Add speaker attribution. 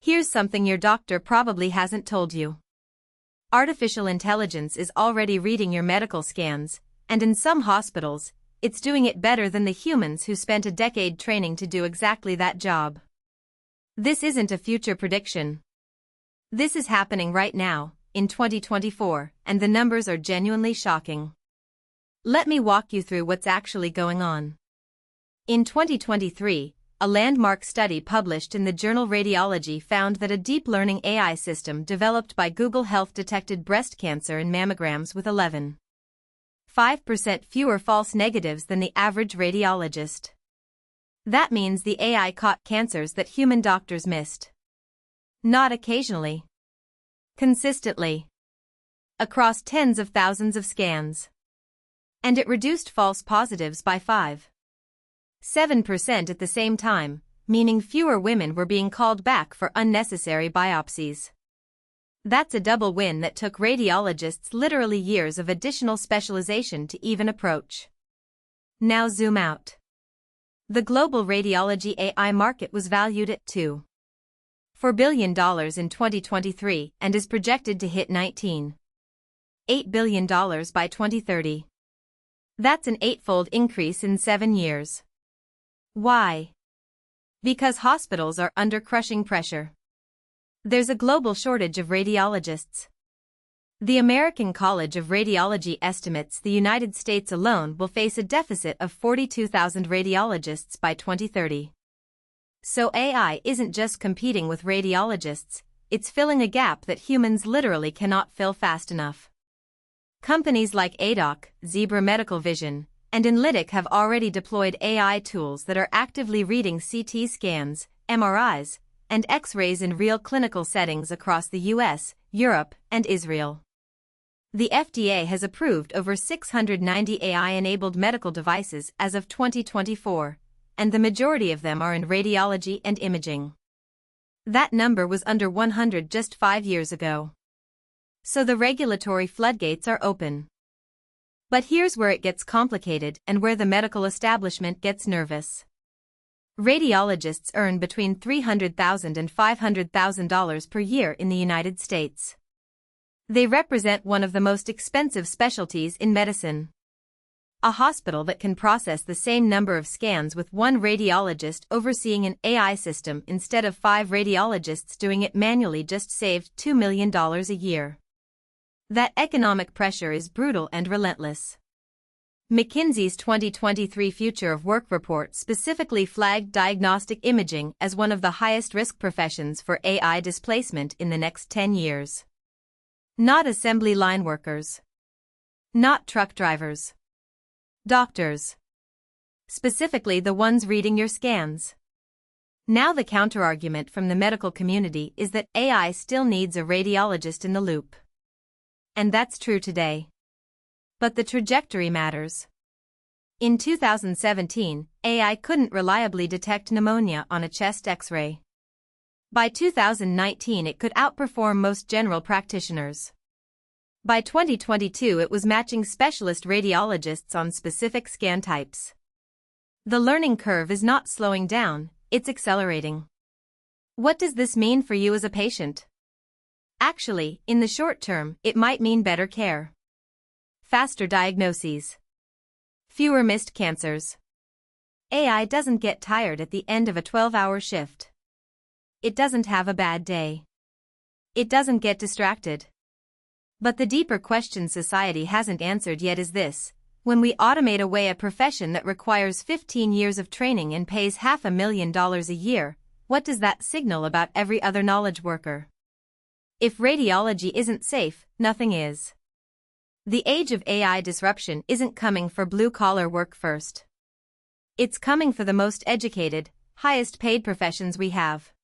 Speaker 1: Here's something your doctor probably hasn't told you. Artificial intelligence is already reading your medical scans, and in some hospitals, it's doing it better than the humans who spent a decade training to do exactly that job. This isn't a future prediction. This is happening right now, in 2024, and the numbers are genuinely shocking. Let me walk you through what's actually going on. In 2023, a landmark study published in the journal Radiology found that a deep learning AI system developed by Google Health detected breast cancer in mammograms with 11.5% fewer false negatives than the average radiologist. That means the AI caught cancers that human doctors missed. Not occasionally. Consistently. Across tens of thousands of scans. And it reduced false positives by 5.7% at the same time, meaning fewer women were being called back for unnecessary biopsies. That's a double win that took radiologists literally years of additional specialization to even approach. Now zoom out. The global radiology AI market was valued at $2.4 billion in 2023 and is projected to hit $19.8 billion by 2030. That's an eightfold increase in 7 years. Why? Because hospitals are under crushing pressure. There's a global shortage of radiologists. The American College of Radiology estimates the United States alone will face a deficit of 42,000 radiologists by 2030. So AI isn't just competing with radiologists, it's filling a gap that humans literally cannot fill fast enough. Companies like ADOC, Zebra Medical Vision, and Inlytic have already deployed AI tools that are actively reading CT scans, MRIs, and X-rays in real clinical settings across the US, Europe, and Israel. The FDA has approved over 690 AI-enabled medical devices as of 2024, and the majority of them are in radiology and imaging. That number was under 100 just 5 years ago. So the regulatory floodgates are open. But here's where it gets complicated and where the medical establishment gets nervous. Radiologists earn between $300,000 and $500,000 per year in the United States. They represent one of the most expensive specialties in medicine. A hospital that can process the same number of scans with one radiologist overseeing an AI system instead of 5 radiologists doing it manually just saved $2 million a year. That economic pressure is brutal and relentless. McKinsey's 2023 Future of Work report specifically flagged diagnostic imaging as one of the highest risk professions for AI displacement in the next 10 years. Not assembly line workers. Not truck drivers. Doctors. Specifically the ones reading your scans. Now the counterargument from the medical community is that AI still needs a radiologist in the loop. And that's true today. But the trajectory matters. In 2017, AI couldn't reliably detect pneumonia on a chest X-ray. By 2019 it could outperform most general practitioners. By 2022 it was matching specialist radiologists on specific scan types. The learning curve is not slowing down, it's accelerating. What does this mean for you as a patient? Actually, in the short term, it might mean better care. Faster diagnoses. Fewer missed cancers. AI doesn't get tired at the end of a 12-hour shift. It doesn't have a bad day. It doesn't get distracted. But the deeper question society hasn't answered yet is this: when we automate away a profession that requires 15 years of training and pays $500,000 a year, what does that signal about every other knowledge worker? If radiology isn't safe, nothing is. The age of AI disruption isn't coming for blue-collar work first. It's coming for the most educated, highest-paid professions we have.